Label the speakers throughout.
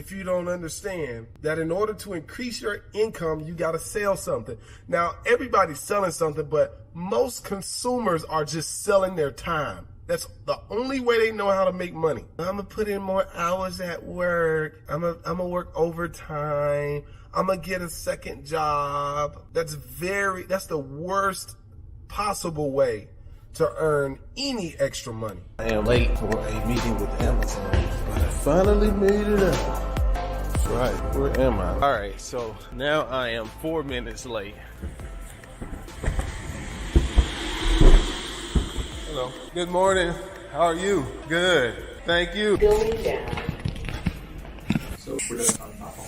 Speaker 1: if you don't understand that in order to increase your income, you got to sell something. Now, everybody's selling something, but most consumers are just selling their time. That's the only way they know how to make money. I'm gonna put in more hours at work. I'm gonna work overtime. I'm gonna get a second job. That's the worst possible way to earn any extra money.
Speaker 2: I am late for a meeting with Amazon, but I finally made it up. That's right, where am I? All right, so now I am 4 minutes late. Hello. Good morning. How are you? Good. Thank you.
Speaker 3: Going down.
Speaker 4: So put it on top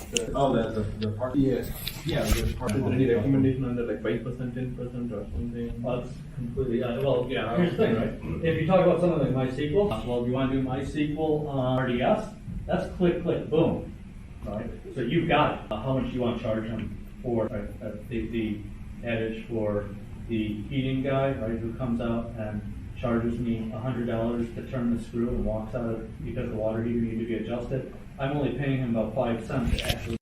Speaker 4: of the part. Yeah. Yeah, the part. Is there any recommendation under like 5%, 10% or something?
Speaker 5: Well, that's completely, here's the thing, right? If you talk about something like MySQL, well, if you want to do MySQL RDS, that's click, boom, right? So you've got it. How much you want to charge them for the adage for the heating guy, right, who comes out and charges me $100 to turn the screw and walks out because the water heater needed to be adjusted. I'm only paying him about 5 cents to actually.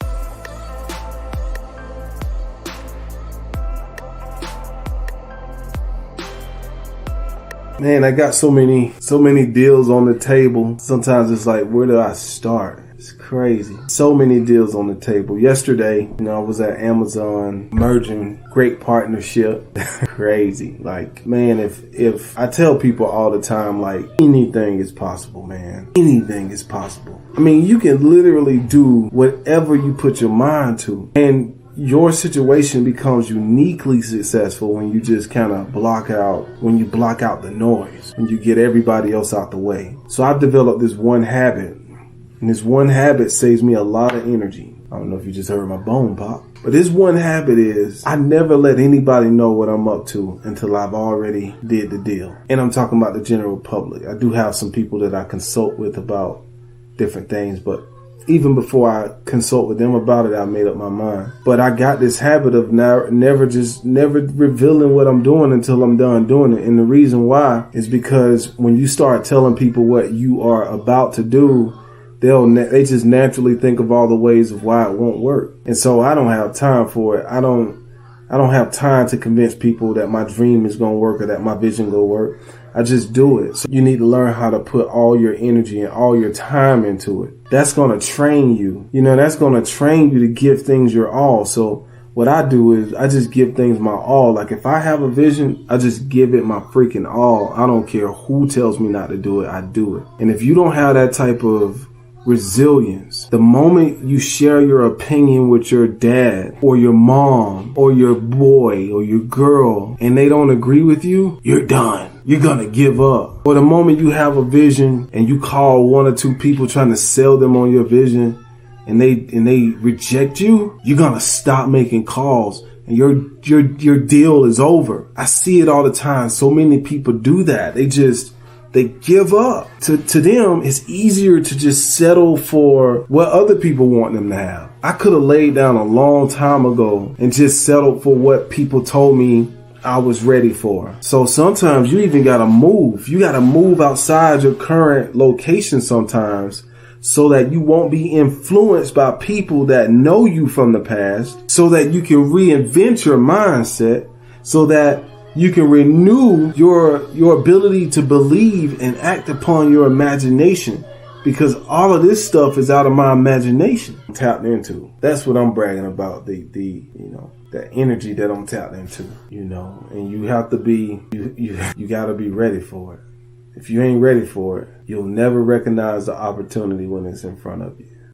Speaker 2: Man, I got so many deals on the table. Sometimes it's like, where do I start? It's crazy. So many deals on the table. Yesterday, I was at Amazon merging, great partnership. Crazy. Like, man, if I tell people all the time, like, anything is possible, man. Anything is possible. I mean, you can literally do whatever you put your mind to. And your situation becomes uniquely successful when you just kind of block out the noise, when you get everybody else out the way. So I've developed this one habit, and this one habit saves me a lot of energy. I don't know if you just heard my bone pop, but this one habit is I never let anybody know what I'm up to until I've already did the deal. And I'm talking about the general public. I do have some people that I consult with about different things, but even before I consult with them about it, I made up my mind. But I got this habit of never revealing what I'm doing until I'm done doing it. And the reason why is because when you start telling people what you are about to do, they just naturally think of all the ways of why it won't work. And so I don't have time for it. I don't have time to convince people that my dream is going to work or that my vision going to work. I just do it. So you need to learn how to put all your energy and all your time into it. That's going to train you. That's going to train you to give things your all. So what I do is I just give things my all. Like if I have a vision, I just give it my freaking all. I don't care who tells me not to do it. I do it. And if you don't have that type of resilience, the moment you share your opinion with your dad or your mom or your boy or your girl and they don't agree with you, you're done. You're gonna give up. Or the moment you have a vision and you call one or two people trying to sell them on your vision and they reject you, you're gonna stop making calls and your deal is over. I see it all the time. So many people do that. They give up. To them, it's easier to just settle for what other people want them to have. I could have laid down a long time ago and just settled for what people told me I was ready for. So sometimes you even gotta move. You gotta move outside your current location sometimes so that you won't be influenced by people that know you from the past, so that you can reinvent your mindset, so that you can renew your ability to believe and act upon your imagination, because all of this stuff is out of my imagination. I'm tapped into. That's what I'm bragging about, the energy that I'm tapped into, and you have to be, you gotta be ready for it. If you ain't ready for it, you'll never recognize the opportunity when it's in front of you.